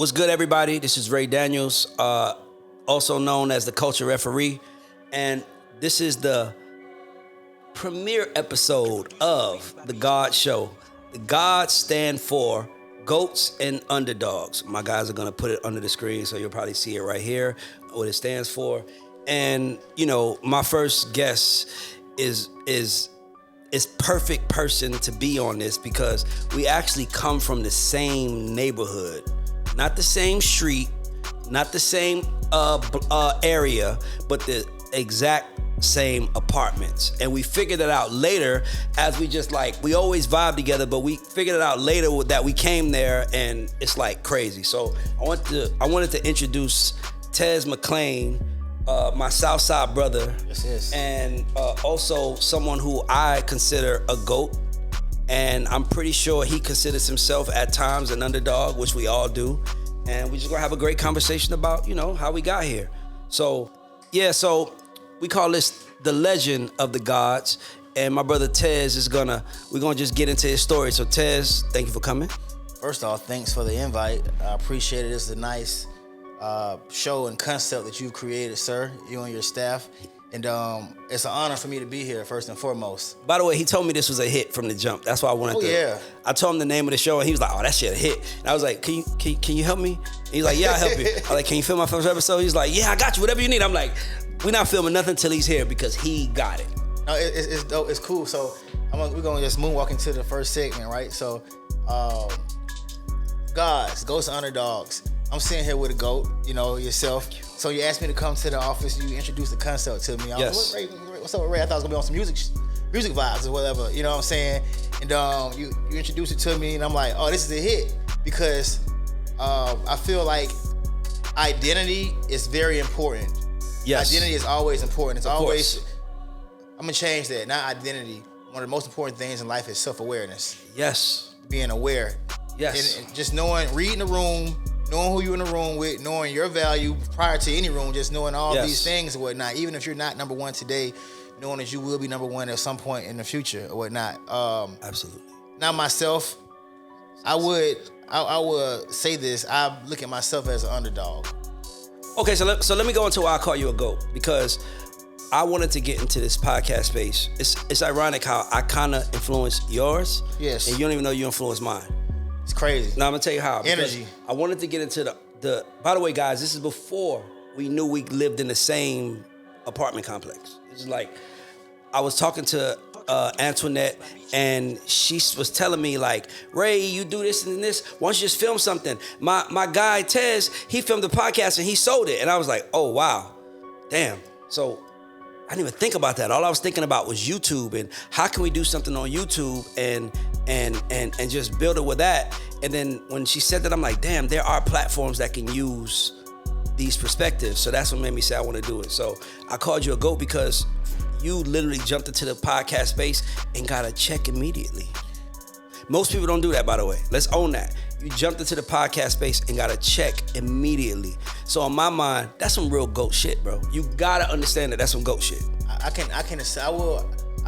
What's good, everybody? This is Ray Daniels, also known as the Culture Referee, and this is the premiere episode of the Gauds Show. The Gauds stand for Goats and Underdogs. My guys are gonna put it under the screen, so you'll probably see it right here, what it stands for. And you know, my first guest is perfect person to be on this because we actually come from the same neighborhood, not the same street, not the same area, but the exact same apartments. And we figured it out later as we always vibe together, but we figured it out later that we came there and it's like crazy. So I wanted to introduce Tez McClain, my Southside brother. Yes. And also someone who I consider a GOAT. And I'm pretty sure he considers himself at times an underdog, which we all do. And we're just gonna have a great conversation about, you know, how we got here. So, so we call this the legend of the Gauds. And my brother Tez we're gonna just get into his story. So Tez, thank you for coming. First off, thanks for the invite. I appreciate it. It's a nice show and concept that you've created, sir, you and your staff. And it's an honor for me to be here, first and foremost. By the way, he told me this was a hit from the jump. That's why I wanted to. Yeah. I told him the name of the show, and he was like, "Oh, that shit a hit." And I was like, "Can you help me?" And he's like, "Yeah, I'll help you." I was like, "Can you film my first episode?" He's like, "Yeah, I got you. Whatever you need." I'm like, "We're not filming nothing till he's here because he got it." No, it's dope. It's cool. So we're gonna just moonwalk into the first segment, right? So, Goats and Underdogs. I'm sitting here with a GOAT, you know, yourself. So you asked me to come to the office. You introduced the concept to me. I was like, what's up with Ray? I thought it was gonna be on some music vibes or whatever. You know what I'm saying? And you introduced it to me, and I'm like, oh, this is a hit because I feel like identity is very important. Yes. Identity is always important. It's always. Course. I'm gonna change that. Not identity. One of the most important things in life is self-awareness. Yes. Being aware. Yes. And just reading the room. Knowing who you're in the room with, knowing your value prior to any room, just knowing all these things and whatnot. Even if you're not number one today, knowing that you will be number one at some point in the future or whatnot. Absolutely. Now myself, I would say this. I look at myself as an underdog. Okay, so let me go into why I call you a GOAT, because I wanted to get into this podcast space. It's ironic how I kind of influenced yours. Yes. And you don't even know you influenced mine. It's crazy. Now I'm gonna tell you how. Energy. I wanted to get into the. By the way, guys, this is before we knew we lived in the same apartment complex. It's like I was talking to Antoinette, and she was telling me like, Ray, you do this and this. Why don't you just film something? My guy Tez, he filmed a podcast and he sold it, and I was like, oh wow, damn. So I didn't even think about that. All I was thinking about was YouTube and how can we do something on YouTube and just build it with that. And then when she said that, I'm like, damn, there are platforms that can use these perspectives. So that's what made me say I want to do it. So I called you a GOAT because you literally jumped into the podcast space and got a check immediately. Most people don't do that, by the way. Let's own that. You jumped into the podcast space and got a check immediately. So in my mind, that's some real GOAT shit, bro. You gotta understand that that's some GOAT shit. I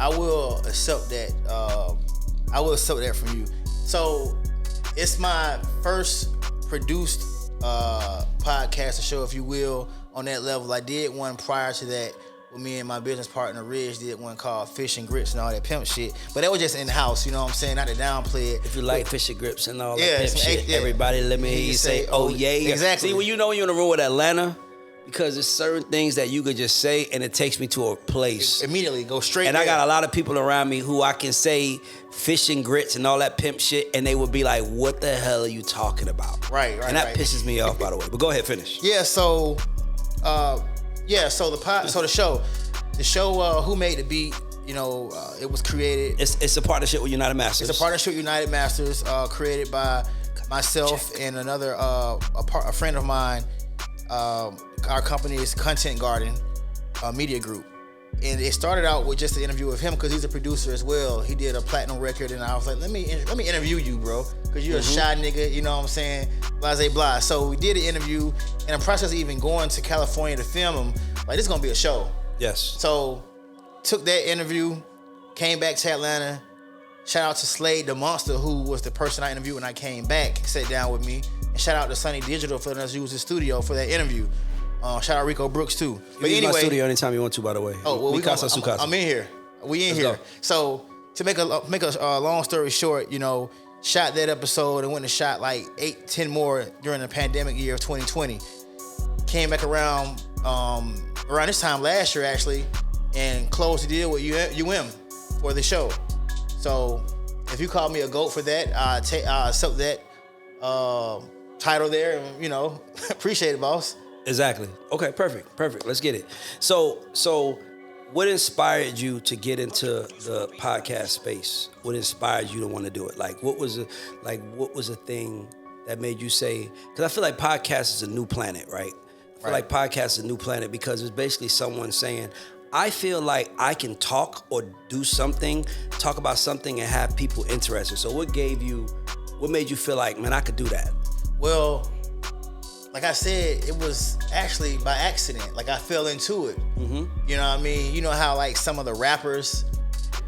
will accept that. I will accept that from you. So it's my first produced podcast or show, if you will, on that level. I did one prior to that with me and my business partner Ridge. Did one called Fish and Grits and all that pimp shit. But that was just in house, you know what I'm saying? Not to downplay it. If you like Fish and Grips and all that pimp shit, everybody let me hear you say, oh yeah. Exactly. See, when you know you're in a room with Atlanta, because there's certain things that you could just say and it takes me to a place. Immediately go straight. And I got a lot of people around me who I can say Fish and Grits and all that pimp shit, and they would be like, what the hell are you talking about? Right. And that pisses me off, by the way. But go ahead, finish. Yeah, so the show, Who Made the Beat, you know, it was created. It's a partnership with United Masters. It's a partnership with United Masters, created by myself and another a friend of mine. Our company is Content Garden Media Group. And it started out with just an interview with him because he's a producer as well. He did a platinum record, and I was like, let me interview you, bro, because you're a shy nigga, you know what I'm saying? Blase blah. So we did an interview, and the process of even going to California to film him, like, this is gonna be a show. Yes. So took that interview, came back to Atlanta, Shout out to Slade the Monster, who was the person I interviewed when I came back, sat down with me. And shout out to Sunny Digital for letting us use his studio for that interview. Shout out Rico Brooks too. But anyway, my studio anytime you want to, by the way. Oh, well, I'm in here. We in here. Go. So to make a long story short, you know, shot that episode and went and shot like 8-10 more during the pandemic year of 2020. Came back around this time last year actually, and closed the deal with UM for the show. So if you call me a goat for that, I accept that title there, and you know, appreciate it, boss. Exactly. Okay, perfect. Let's get it. So what inspired you to get into the podcast space? What inspired you to want to do it? Like, what was a thing that made you say? Because I feel like podcast is a new planet, right? I feel like podcast is a new planet because it's basically someone saying, I feel like I can talk or do something, talk about something and have people interested. So what made you feel like, man, I could do that? Well, like I said, it was actually by accident. Like I fell into it. Mm-hmm. You know what I mean? You know how like some of the rappers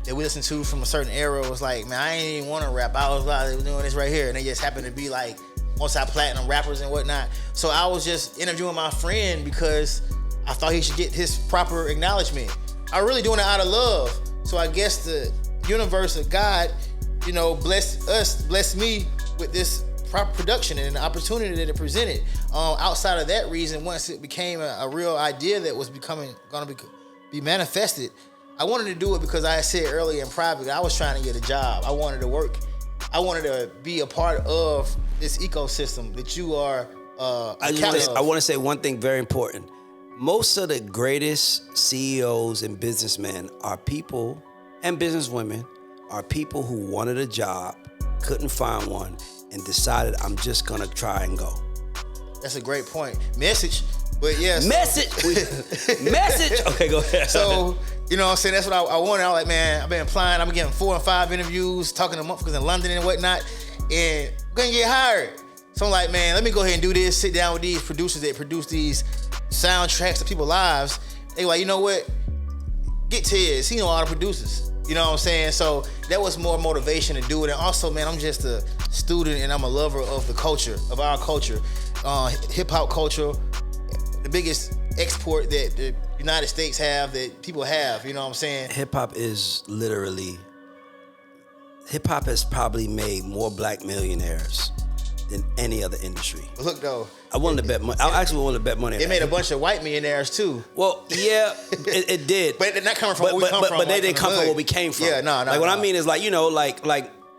that we listen to from a certain era was like, man, I ain't even want to rap. I was doing this right here. And they just happened to be like multi-platinum rappers and whatnot. So I was just interviewing my friend because I thought he should get his proper acknowledgement. I really doing it out of love. So I guess the universe of God, you know, blessed me with this proper production and the opportunity that it presented. Outside of that reason, once it became a real idea that was going to be manifested, I wanted to do it because I had said earlier in private, I was trying to get a job. I wanted to work. I wanted to be a part of this ecosystem that you are. I want to say one thing very important. Most of the greatest CEOs and businessmen are people, and businesswomen are people who wanted a job, couldn't find one, and decided I'm just gonna try and go. That's a great point. Message, but yes. Message. Okay, go ahead. So, you know what I'm saying? That's what I wanted. I was like, man, I've been applying. I'm getting 4 and 5 interviews, talking to motherfuckers in London and whatnot, and I'm gonna get hired. So I'm like, man, let me go ahead and do this. Sit down with these producers that produce these soundtracks to people's lives. They like, you know what? Get Tez. He know all the producers. You know what I'm saying? So that was more motivation to do it. And also, man, I'm just a student and I'm a lover of the culture, of our culture. Hip hop culture, the biggest export that the United States have, that people have, you know what I'm saying? Hip hop has probably made more black millionaires than any other industry. Look though, I wanted to bet money. I actually wanted to bet money. It made a bunch of white millionaires too. Well, yeah, it did. But they're not coming from where we come from. But they didn't come from where we came from. Yeah, no. Like what I mean is like, you know, like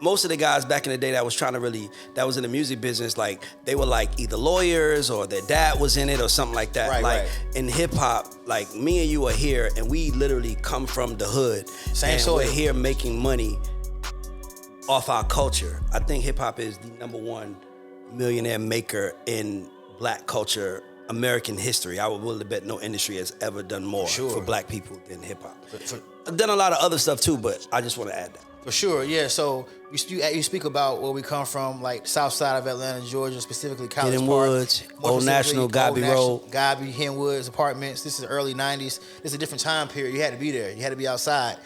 most of the guys back in the day that was in the music business, like they were like either lawyers or their dad was in it or something like that. Right. In hip hop, like me and you are here and we literally come from the hood. Same soil. We're here making money off our culture. I think hip hop is the number one millionaire maker in black culture, American history. I would willing to bet no industry has ever done more for black people than hip hop. I've done a lot of other stuff too, but I just want to add that. For sure, yeah. So you speak about where we come from, like south side of Atlanta, Georgia, specifically College Hidden Park. Woods, Old National, Godby Road. Godby, Hidden Woods, apartments. This is early 90s. This is a different time period. You had to be there. You had to be outside.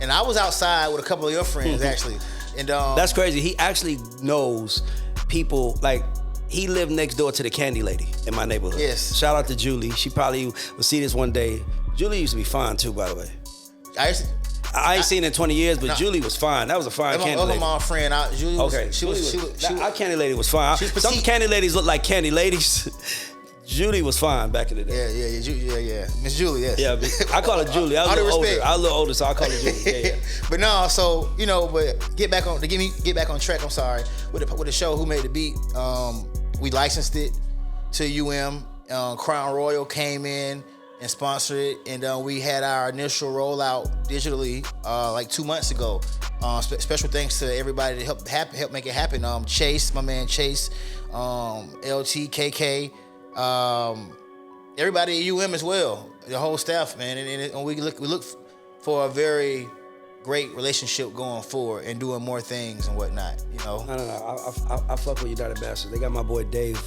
And I was outside with a couple of your friends, actually. And that's crazy. He actually knows people, like, he lived next door to the candy lady in my neighborhood. Yes. Shout out to Julie. She probably will see this one day. Julie used to be fine too, by the way. I ain't seen her in 20 years, but Julie was fine. That was a fine candy lady. My friend, Julie was, okay. Our candy lady was fine. Some candy ladies look like candy ladies. Julie was fine back in the day. Yeah. Miss Julie, yes. Yeah, I call her Julie. I was a little older, so I call her Julie. Yeah. But no, so you know, but get back on track. I'm sorry with the show. Who Made the Beat? We licensed it to UM. Crown Royal came in and sponsored it, and we had our initial rollout digitally like 2 months ago. Special thanks to everybody that helped make it happen. Chase, my man Chase, LT, KK. Everybody at UM as well, the whole staff, man, and we look for a very great relationship going forward and doing more things and whatnot, you know. No. I fuck with United Bastards. They got my boy Dave,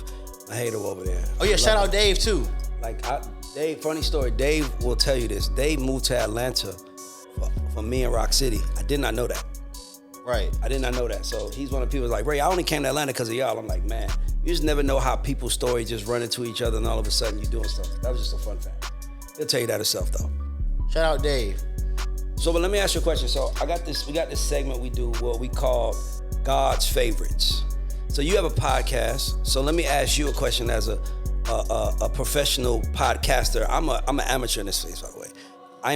a hater over there. Oh yeah, shout out Dave too. Like Dave, funny story. Dave will tell you this. Dave moved to Atlanta for me in Rock City. I did not know that. Right. I did not know that. So he's one of the people like, Ray, I only came to Atlanta because of y'all. I'm like, man, you just never know how people's stories just run into each other and all of a sudden you're doing stuff. That was just a fun fact. He'll tell you that himself though. Shout out Dave. So, but let me ask you a question. So we got this segment we do what we call God's favorites. So you have a podcast. So let me ask you a question as a professional podcaster. I'm an amateur in this space, by the way. I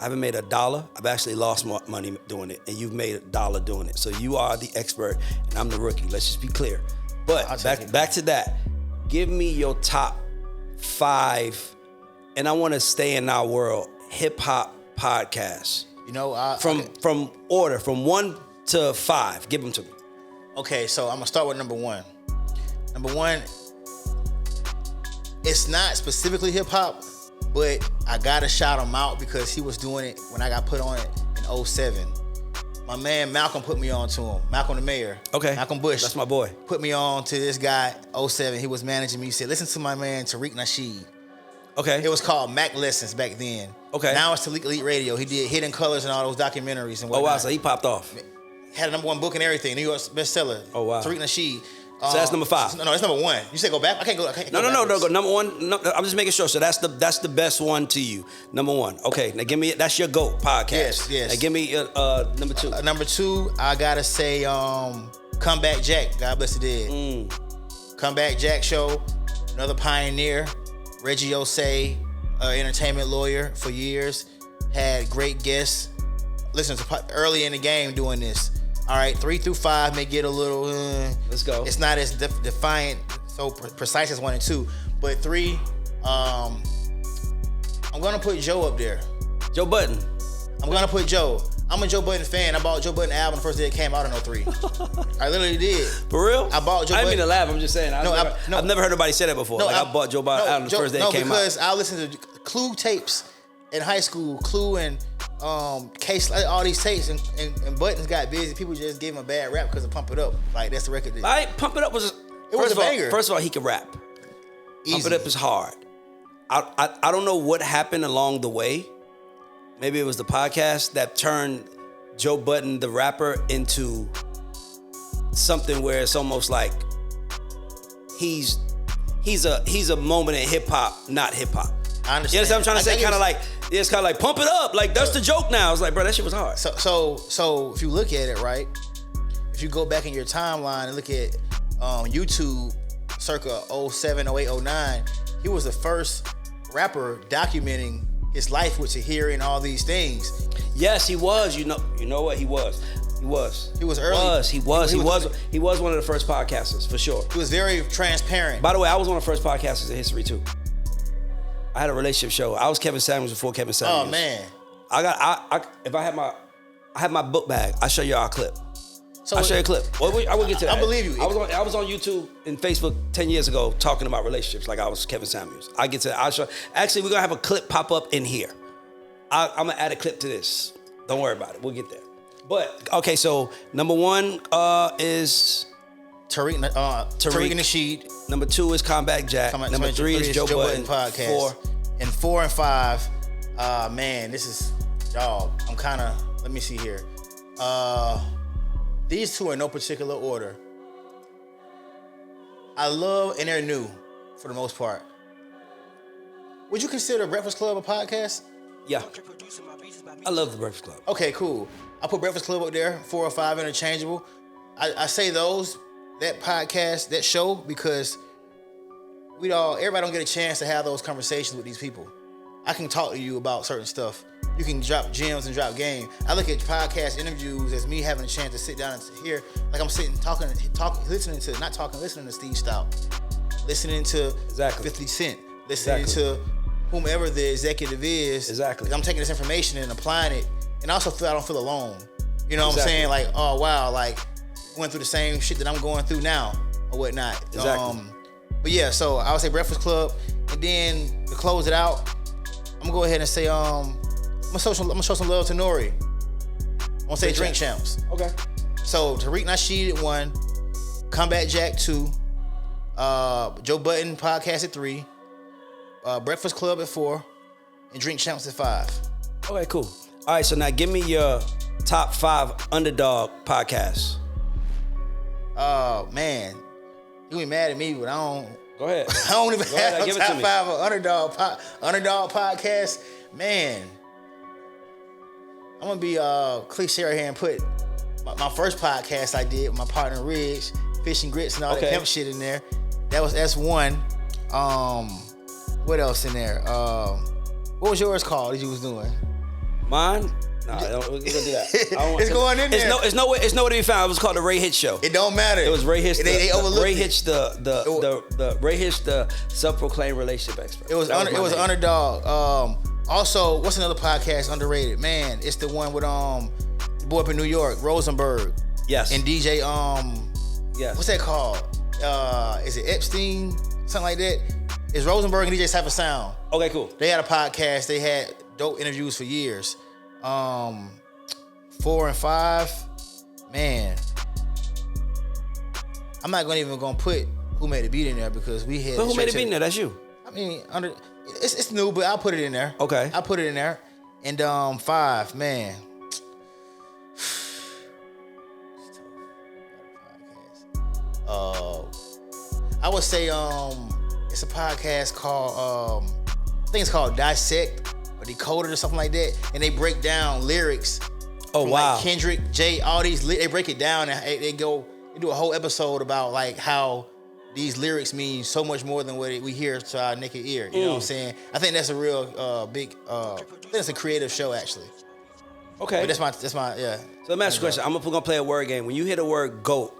haven't made $1. I've actually lost more money doing it, and you've made $1 doing it. So you are the expert, and I'm the rookie. Let's just be clear. But back to that. Give me your top 5, and I want to stay in our world, hip hop podcasts. You know, from order, from 1 to 5. Give them to me. Okay, so I'm gonna start with number 1. Number 1, it's not specifically hip hop, but I gotta shout him out because he was doing it when I got put on it in 2007. My man Malcolm put me on to him. Malcolm the mayor. Okay. Malcolm Bush. That's my boy. Put me on to this guy, 2007. He was managing me. He said, listen to my man Tariq Nasheed. Okay. It was called Mac Lessons back then. Okay. Now it's Tariq Elite Radio. He did Hidden Colors and all those documentaries and whatnot. Oh, wow. So he popped off. Had a number 1 book and everything. New York bestseller. Oh, wow. Tariq Nasheed. So that's number 5. No, that's number 1. You said go back? I can't go. No. Go number 1. No, I'm just making sure. So that's the best one to you. Number 1. Okay. Now give me. That's your GOAT podcast. Yes. Now give me number 2. Number 2, I gotta say, Comeback Jack. God bless the dead. Comeback Jack show. Another pioneer. Reggie Osei, entertainment lawyer for years. Had great guests. Listen, early in the game doing this. All right, 3 through 5 may get a little. Let's go. It's not as defiant, so precise as 1 and 2. But 3, I'm gonna put Joe up there. Joe Budden. I'm gonna put Joe. I'm a Joe Budden fan. I bought Joe Budden album the first day it came out in 2003. I literally did. For real? I bought Joe I didn't Budden. mean to laugh. I'm just saying. I've never heard nobody say that before. I bought Joe Budden album the first day it came out. No, because I listened to Clue tapes in high school. Clue and Case, all these tapes, and Buttons got busy. People just gave him a bad rap because of Pump It Up. Like, that's the record. Pump It Up was a banger. First of all, he could rap. Easy. Pump It Up is hard. I don't know what happened along the way. Maybe it was the podcast that turned Joe Budden, the rapper, into something where it's almost like he's a moment in hip hop, not hip hop. I understand. You understand what I'm trying to say? It's kind of like pump it up. Like that's the joke now. It's like, bro, that shit was hard. So if you look at it, right? If you go back in your timeline and look at YouTube, circa 07, 08, 09, he was the first rapper documenting his life with Tahiri and all these things. Yes, he was. You know what? He was. He was early. He was one of the first podcasters for sure. He was very transparent. By the way, I was one of the first podcasters in history too. I had a relationship show. I was Kevin Samuels before Kevin Samuels. Oh man. I had my book bag. I'll show you our clip. I'll show you a clip. Well, I will get to that. I believe you. I was on YouTube and Facebook 10 years ago talking about relationships like I was Kevin Samuels. I get to that. I'll show. Actually, we're gonna have a clip pop up in here. I'm gonna add a clip to this. Don't worry about it. We'll get there. But okay, so number 1 is Tariq Nasheed. Number 2 is Comeback Jack. Number 3 is Joe Budden podcast. 4 and 5. Man, this is dog. I'm kind of. Let me see here. These 2 are in no particular order. I love, and they're new for the most part. Would you consider Breakfast Club a podcast? Yeah. I love the Breakfast Club. Okay, cool. I put Breakfast Club up there, 4 or 5 interchangeable. I say that podcast, that show, because everybody don't get a chance to have those conversations with these people. I can talk to you about certain stuff. You can drop gems and drop game. I look at podcast interviews as me having a chance to sit down and hear, like I'm sitting listening to Steve Stout, listening to 50 Cent, listening to whomever the executive is. Exactly. I'm taking this information and applying it, and I also feel I don't feel alone. You know what I'm saying? Like, oh wow, like going through the same shit that I'm going through now or whatnot. Exactly. But yeah, so I would say Breakfast Club, and then to close it out, I'm gonna go ahead and say I'm gonna show some love to Nori. I'm gonna say Drink Champs. Okay. So Tariq Nasheed at 1, Comeback Jack 2, Joe Budden podcast at 3, Breakfast Club at 4, and Drink Champs at 5. Okay, cool. All right, so now give me your top 5 Underdog podcasts. Oh man, you be mad at me, but I don't. Go ahead. I don't even have Give a it to top me. 5 of Underdog podcast. Man, I'm gonna be cliche right here and put my first podcast I did with my partner Ridge, Fish and Grits and all that pimp shit in there. That's one. What else in there? What was yours called that you was doing? Mine? Nah, we're gonna do that. It's going in there. It's nowhere to be found. It was called the Ray Hitch Show. It don't matter. It was Ray Hitch. They overlooked Ray it. Hitch, the Ray Hitch, the self-proclaimed relationship expert. It was Underdog. Also, what's another podcast underrated? Man, it's the one with the boy up in New York, Rosenberg. Yes. And DJ yes. What's that called? Is it Epstein? Something like that. It's Rosenberg and DJ Cypher Sound. Okay, cool. They had a podcast. They had dope interviews for years. 4 and 5, man. I'm not even gonna put Who Made the Beat in there because we had. But who made the beat in there? That's you. I mean, it's new, but I'll put it in there. Okay. I'll put it in there. And 5, man. I would say it's a podcast called I think it's called Dissect or Decoded or something like that, and they break down lyrics. Oh from, wow. Like Kendrick, Jay, all these they break it down and they do a whole episode about like how these lyrics mean so much more than what we hear to our naked ear. You know what I'm saying? I think that's a real big. I think it's a creative show actually. Okay. But that's my yeah. So let me ask you a question. I'm gonna play a word game. When you hear the word GOAT,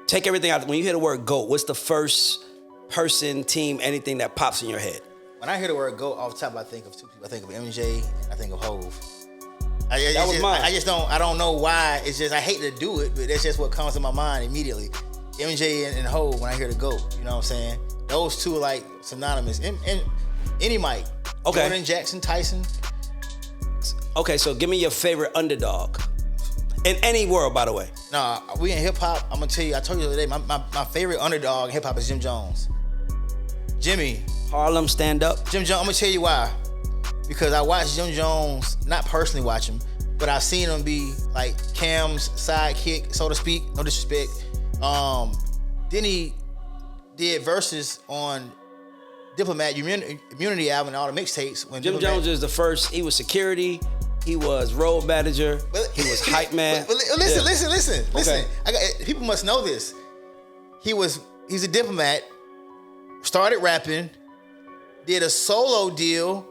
take everything out. When you hear the word GOAT, what's the first person, team, anything that pops in your head? When I hear the word GOAT, off the top, I think of two people. I think of MJ and I think of Hove. That was mine. I don't know why. It's just I hate to do it, but that's just what comes to my mind immediately. MJ and Hove when I hear the GOAT. You know what I'm saying? Those two are like synonymous. And any Mike. Okay. Jordan, Jackson, Tyson. Okay, so give me your favorite underdog. In any world, by the way. Nah, we in hip hop. I'm gonna tell you. I told you the other day. My favorite underdog in hip hop is Jim Jones. Jimmy. Harlem stand up. Jim Jones. I'm gonna tell you why. Because I watched Jim Jones, not personally watch him, but I've seen him be like Cam's sidekick, so to speak. No disrespect. Then he did verses on Diplomat Immunity album and all the mixtapes. When Jim Jones is the first. He was security. He was road manager. He was hype man. Listen. Okay. People must know this. He's a diplomat. Started rapping. Did a solo deal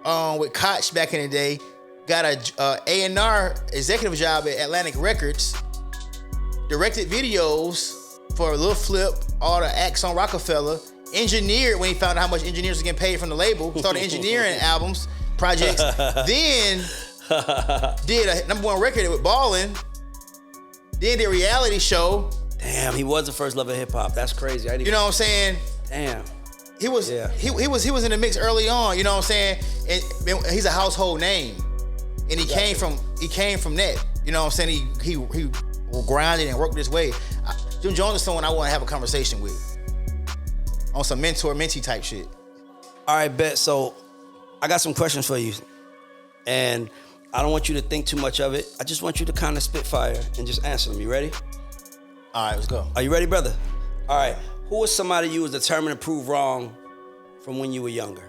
with Koch back in the day. Got a A&R executive job at Atlantic Records. Directed videos for Lil Flip, all the acts on Rockefeller. Engineered when he found out how much engineers were getting paid from the label. Started engineering albums, projects. Then did a #1 record with Ballin'. Then did a reality show. Damn, he was the first love of hip hop. That's crazy. You know what I'm saying? Damn. He was in the mix early on. You know what I'm saying? And he's a household name, and he came from that. You know what I'm saying? He grinded and worked this way. Jim Jones is someone I want to have a conversation with on some mentor-mentee type shit. All right, bet. So I got some questions for you, and I don't want you to think too much of it. I just want you to kind of spitfire and just answer them. You ready? All right, let's go. Are you ready, brother? All right. Who was somebody you was determined to prove wrong from when you were younger?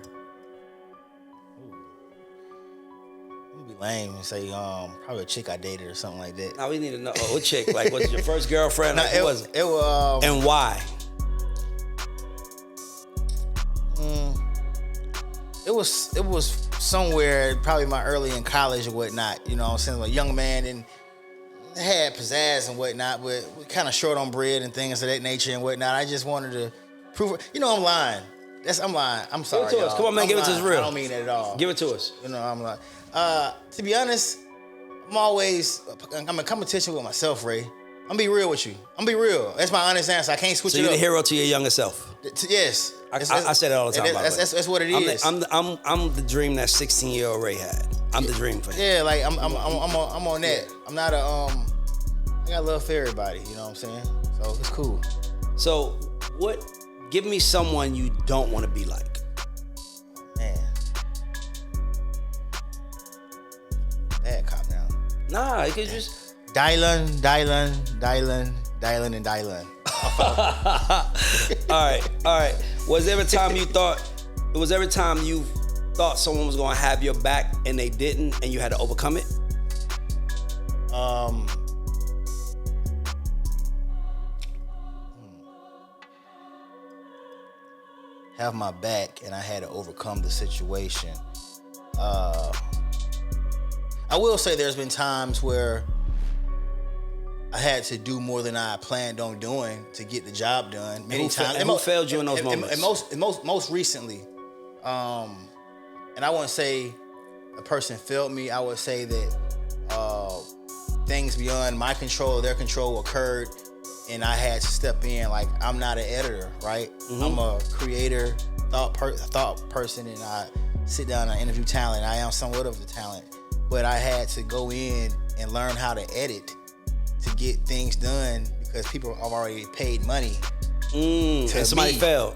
I'm gonna be lame and say probably a chick I dated or something like that. Now we need to know. What chick? Like, was it your first girlfriend? Like, who was it? It was. And why? It was somewhere probably my early in college or whatnot. You know what I'm saying? A young man and had pizzazz and whatnot, but kind of short on bread and things of that nature and whatnot. I just wanted to prove it. You know, I'm lying. I'm lying. I'm sorry, Give it to us. y'all. Come on, man. Give it to us real. I don't mean that at all. Give it to us. You know, I'm lying. To be honest, I'm in competition with myself, Ray. I'm gonna be real with you. I'm gonna be real. That's my honest answer. I can't switch So it you're up. the hero to your younger self. Yes. I say that all the time. That's what it is. I'm the dream that 16-year-old Ray had. I'm the dream for him. Yeah, like I'm on that. I'm not I got love for everybody, you know what I'm saying? So it's cool. So give me someone you don't want to be like. Man. Bad cop now. Nah, it could just. Dylan, and Dylan. All right. Was there every time you thought someone was gonna have your back and they didn't, and you had to overcome it? Have my back and I had to overcome the situation. I will say there's been times where I had to do more than I planned on doing to get the job done. Many times. And who failed you in those moments? And most recently, and I wouldn't say a person failed me. I would say that things beyond my control, their control occurred, and I had to step in. Like, I'm not an editor, right? Mm-hmm. I'm a creator, thought person, and I sit down and interview talent. I am somewhat of the talent, but I had to go in and learn how to edit to get things done because people have already paid money. And somebody failed.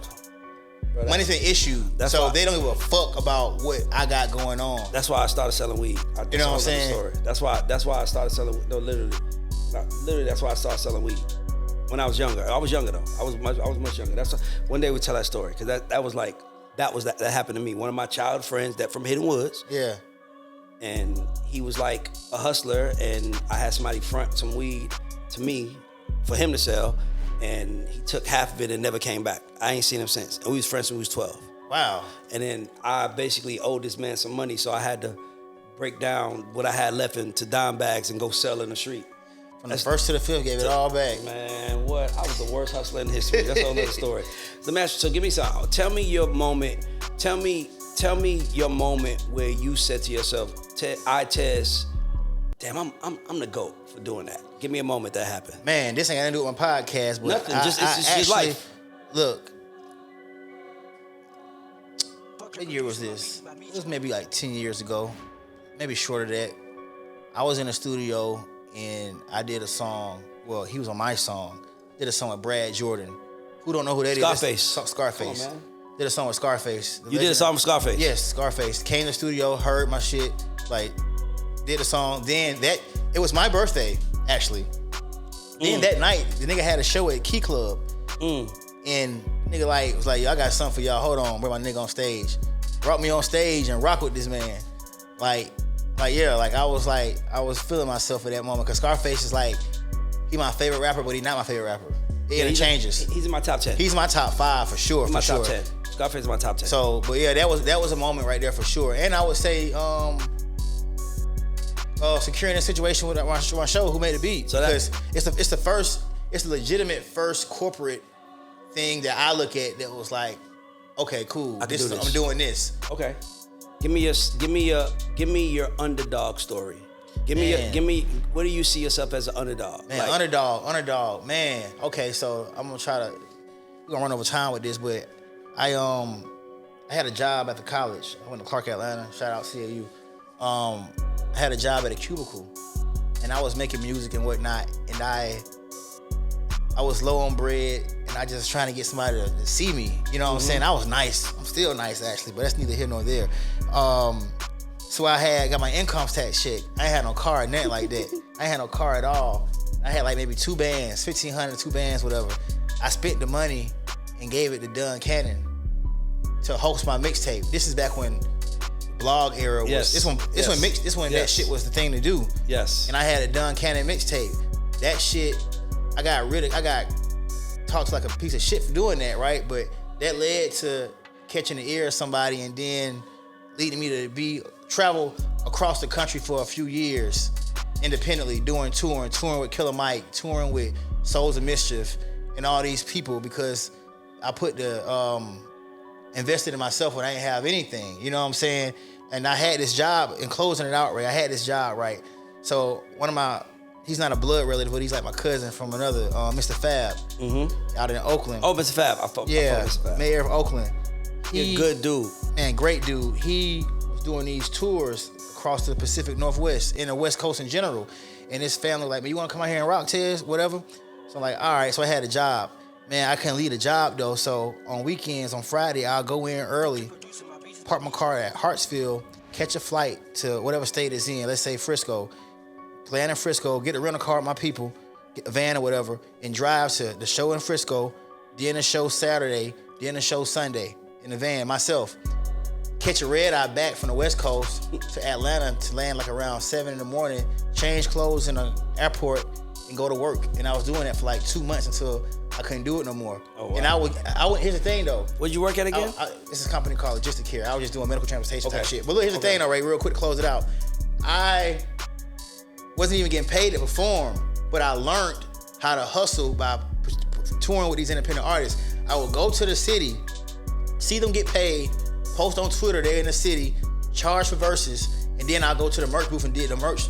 Money's an issue, so they don't give a fuck about what I got going on. That's why I started selling weed. You know what I'm saying? That's why I started selling. No, literally, that's why I started selling weed when I was younger. I was younger though. I was much younger. That's one day we tell that story because that happened to me. One of my child friends that from Hidden Woods. Yeah. And he was like a hustler, and I had somebody front some weed to me for him to sell, and he took half of it and never came back. I ain't seen him since. And we was friends when we was 12. Wow. And then I basically owed this man some money, so I had to break down what I had left into dime bags and go sell in the street. From the first to the fifth, gave it all back. Man, what? I was the worst hustler in history. That's a whole other story. So give me some. Tell me your moment. Tell me your moment where you said to yourself, Tez, damn, I'm the GOAT for doing that. Give me a moment that happened. Man, this ain't got to do with my podcast, but nothing. It's just life. Look, what year was this? It was maybe like 10 years ago, maybe shorter than that. I was in the studio and I did a song. Well, he was on my song. Did a song with Brad Jordan. Who don't know who that is? Scarface. Come on, man. Did a song with Scarface. You did a song with Scarface? Yes, Scarface. Came to the studio, heard my shit, like, did a song. Then it was my birthday, actually. Then that night, the nigga had a show at Key Club. And nigga was like, yo, I got something for y'all. Hold on, bring my nigga on stage. Brought me on stage and rock with this man. I was feeling myself at that moment. Cause Scarface is like, he my favorite rapper, but he not my favorite rapper. It changes. He's in my top 10. He's my top 5 for sure. Top 10. Scarface is my top 10. So, but yeah, that was a moment right there for sure. And I would say, securing a situation with my show, Who Made the Beat. So because it's the legitimate first corporate thing that I look at that was like, okay, cool. I'm doing this. Okay. Give me your underdog story. Give me where do you see yourself as an underdog? Man, underdog, man. Okay, so we're gonna run over time with this, but I had a job at the college. I went to Clark, Atlanta. Shout out CAU. I had a job at a cubicle, and I was making music and whatnot, and I was low on bread, and I just trying to get somebody to see me. You know what I'm saying? I was nice. I'm still nice, actually, but that's neither here nor there. So I got my income tax check. I ain't had no car or nothing like that. I ain't had no car at all. I had like maybe 2 bands, 1,500, 2 bands, whatever. I spent the money and gave it to Dunn Cannon to host my mixtape. This is back when blog era was. Yes. This when that shit was the thing to do. Yes. And I had a Dunn Cannon mixtape. That shit, I got talked like a piece of shit for doing that, right? But that led to catching the ear of somebody and then leading me to travel across the country for a few years independently, touring with Killer Mike, touring with Souls of Mischief and all these people because I put invested in myself when I didn't have anything, you know what I'm saying? And I had this job, in closing it out, right? I had this job, right? So he's not a blood relative, but he's like my cousin from another, Mr. Fab, out in Oakland. Oh, Mr. Fab. I fuck Mr. Fab. Mayor of Oakland. He's a good dude. Man, great dude. He was doing these tours across the Pacific Northwest and the West Coast in general. And his family like, man, you want to come out here and rock, Tez? Whatever. So I'm like, all right. So I had a job. Man, I couldn't leave a job though. So on weekends, on Friday, I'll go in early, park my car at Hartsfield, catch a flight to whatever state it's in, let's say Frisco, land in Frisco, get a rental car with my people, get a van or whatever, and drive to the show in Frisco, then the show Saturday, then the show Sunday in the van myself. Catch a red eye back from the West Coast to Atlanta to land like around 7 in the morning, change clothes in the airport, and go to work. And I was doing that for like 2 months until I couldn't do it no more. Oh, wow. And I would. Here's the thing though. Where'd you work at again? This is a company called Logistic Care. I was just doing medical transportation type shit. But look, here's the Okay. thing though, Ray, real quick to close it out. I wasn't even getting paid to perform, but I learned how to hustle by touring with these independent artists. I would go to the city, see them get paid, post on Twitter they're in the city, charge for verses, and then I'll go to the merch booth and do the merch.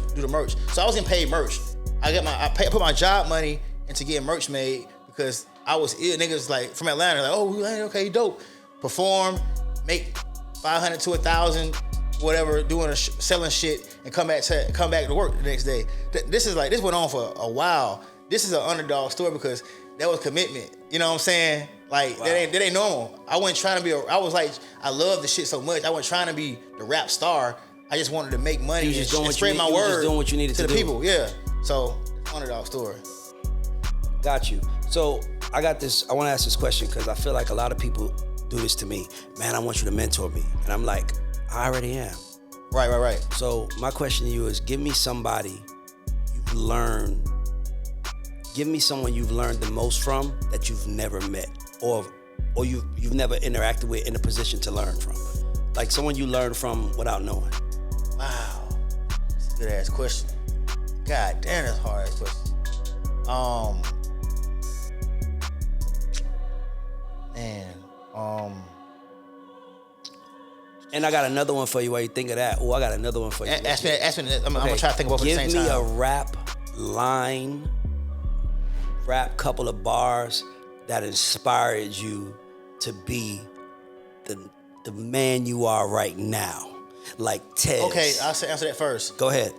So I was getting paid merch. I put my job money into getting merch made because I was ill. Niggas like from Atlanta, like, oh, okay, dope. Perform, make 500 to 1,000, whatever, doing selling shit, and come back to work the next day. This went on for a while. This is an underdog story because that was commitment. You know what I'm saying? Like, wow. that ain't normal. I wasn't trying to be I was like, I love the shit so much. I wasn't trying to be the rap star. I just wanted to make money and spread my word just doing what you needed to the do. People. Yeah. So, underdog story. Got you. So, I got this. I want to ask this question because I feel like a lot of people do this to me. Man, I want you to mentor me. And I'm like, I already am. Right. So, my question to you is, give me somebody you've learned. Give me someone you've learned the most from that you've never met or you've never interacted with in a position to learn from. Like someone you learned from without knowing. Wow. That's a good ass question. God damn, that's a hard ass question. And I got another one for you while you think of that. Oh, I got another one for you. Ask me. I'm gonna try to think about it at the same time. Give me a rap line, rap couple of bars that inspired you to be the man you are right now. Like Tez. Okay, I'll answer that first. Go ahead.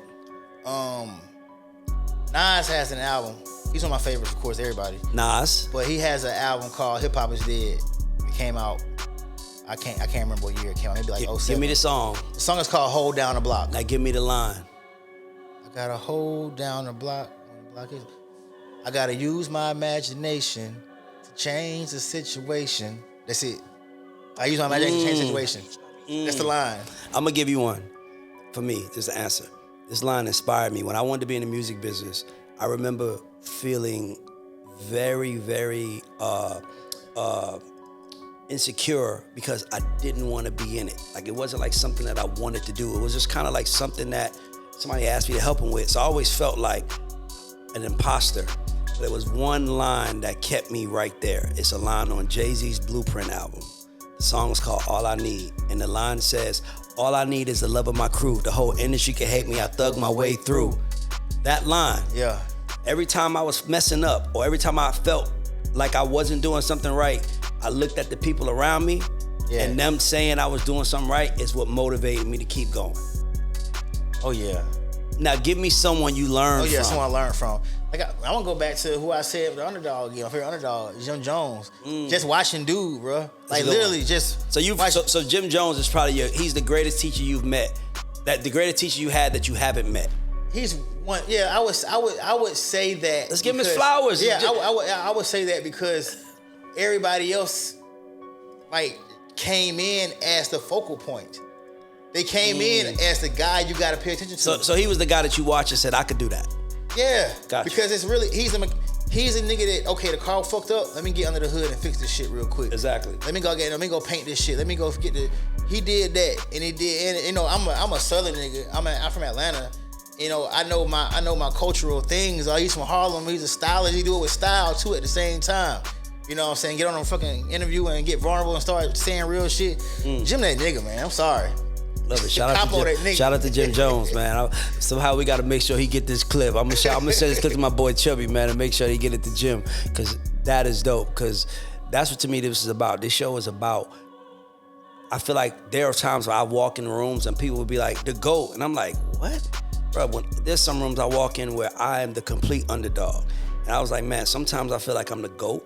Nas has an album. He's one of my favorites, of course, everybody. Nas. But he has an album called Hip Hop Is Dead. It came out. I can't remember what year it came out. Maybe like 07. Give me the song. The song is called Hold Down the Block. Now give me the line. I gotta hold down the block. I gotta use my imagination to change the situation. That's it. I use my imagination to change the situation. That's the line. I'm gonna give you one. For me, this is the answer. This line inspired me. When I wanted to be in the music business, I remember feeling very, very insecure because I didn't want to be in it. Like it wasn't like something that I wanted to do. It was just kind of like something that somebody asked me to help them with. So I always felt like an imposter. But there was one line that kept me right there. It's a line on Jay-Z's Blueprint album. The song is called All I Need. And the line says, all I need is the love of my crew. The whole industry can hate me. I thug my way through. That line. Yeah. Every time I was messing up or every time I felt like I wasn't doing something right, I looked at the people around me and them saying I was doing something right is what motivated me to keep going. Oh, yeah. Now, give me someone you learned from. Oh, yeah, someone I learned from. Like I want to go back to who I said the underdog again. My favorite underdog, Jim Jones. Just watching dude, bro. Like literally just. So Jim Jones is probably he's the greatest teacher you've met. That the greatest teacher you had that you haven't met. He's one. Yeah, I would say that. Let's give him his flowers. Yeah, I would say that because everybody else like came in as the focal point. They came in as the guy you got to pay attention to. So he was the guy that you watched and said, I could do that. Yeah, gotcha. Because it's really he's a nigga that okay, the car fucked up. Let me get under the hood and fix this shit real quick. Exactly. Let me go paint this shit. Let me go get the. He did that, and he did. And you know, I'm a Southern nigga. I'm from Atlanta. You know, I know my cultural things. He's from Harlem. He's a stylist. He do it with style too at the same time. You know what I'm saying? Get on a fucking interview and get vulnerable and start saying real shit. Jim that nigga, man. I'm sorry. Love it. Shout out to Jim Jones, man. Somehow we got to make sure he get this clip. I'm gonna send this clip to my boy Chubby, man, and make sure he get it to Jim, because that is dope. Because that's what to me this is about. This show is about. I feel like there are times where I walk in rooms and people will be like, "The GOAT," and I'm like, "What?" Bro, there's some rooms I walk in where I am the complete underdog, and I was like, man, sometimes I feel like I'm the GOAT.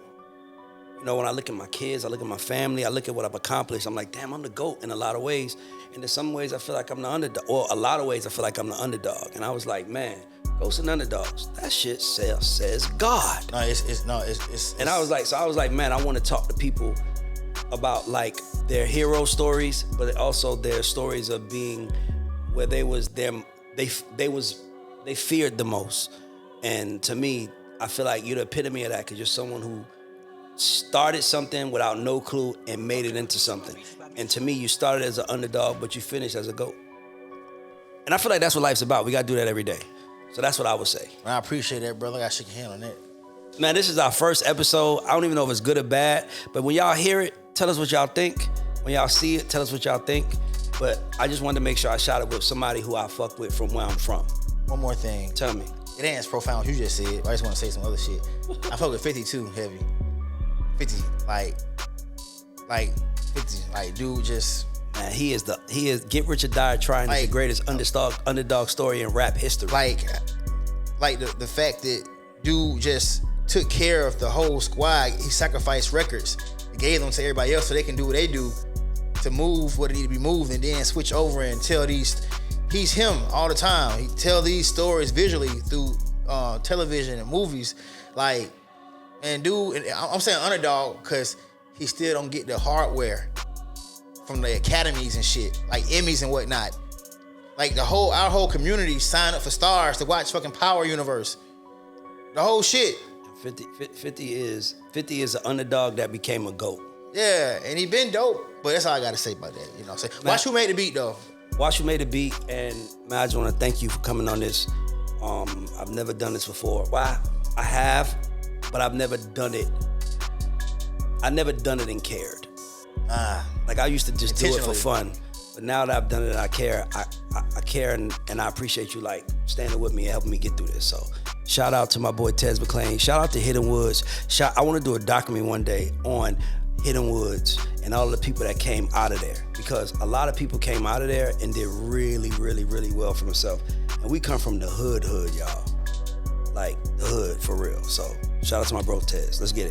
You know, when I look at my kids, I look at my family, I look at what I've accomplished, I'm like, damn, I'm the GOAT in a lot of ways. And in some ways, I feel like I'm the underdog. Or a lot of ways, I feel like I'm the underdog. And I was like, man, Goats and Underdogs, that shit says God. No, it's And I was like, man, I want to talk to people about like their hero stories, but also their stories of being where they feared the most. And to me, I feel like you're the epitome of that because you're someone who started something without no clue and made it into something. And to me, you started as an underdog, but you finished as a GOAT. And I feel like that's what life's about. We got to do that every day. So that's what I would say. I appreciate that, brother. I got to shake your hand on that. Man, this is our first episode. I don't even know if it's good or bad, but when y'all hear it, tell us what y'all think. When y'all see it, tell us what y'all think. But I just wanted to make sure I shot it with somebody who I fuck with from where I'm from. One more thing. Tell me. It ain't as profound as you just said, but I just want to say some other shit. I fuck with 50 too, heavy. 50, like 50, like dude just... Man, he is Get Rich or Die Trying is the greatest underdog story in rap history. Like the fact that dude just took care of the whole squad. He sacrificed records, gave them to everybody else so they can do what they do to move what need to be moved, and then switch over and tell these. He's him all the time. He tell these stories visually through television and movies. Like, and dude, I'm saying underdog because he still don't get the hardware from the academies and shit, like Emmys and whatnot. Like our whole community signed up for stars to watch fucking Power Universe. The whole shit. 50 is an underdog that became a GOAT. Yeah, and he been dope. But that's all I gotta say about that. You know what I'm saying? Watch Who Made the Beat though. Watch Who Made the Beat, and man, I just want to thank you for coming on this. I've never done this before. Why? I have, but I've never done it. I never done it and cared. Like I used to just do it for fun, but now that I've done it, I care. I care, and I appreciate you like standing with me and helping me get through this. So shout out to my boy Tez McClain. Shout out to Hidden Woods. I want to do a documentary one day on Hidden Woods and all the people that came out of there, because a lot of people came out of there and did really, really, really well for themselves. And we come from the hood, y'all. Like the hood for real. So shout out to my bro Tez. Let's get it.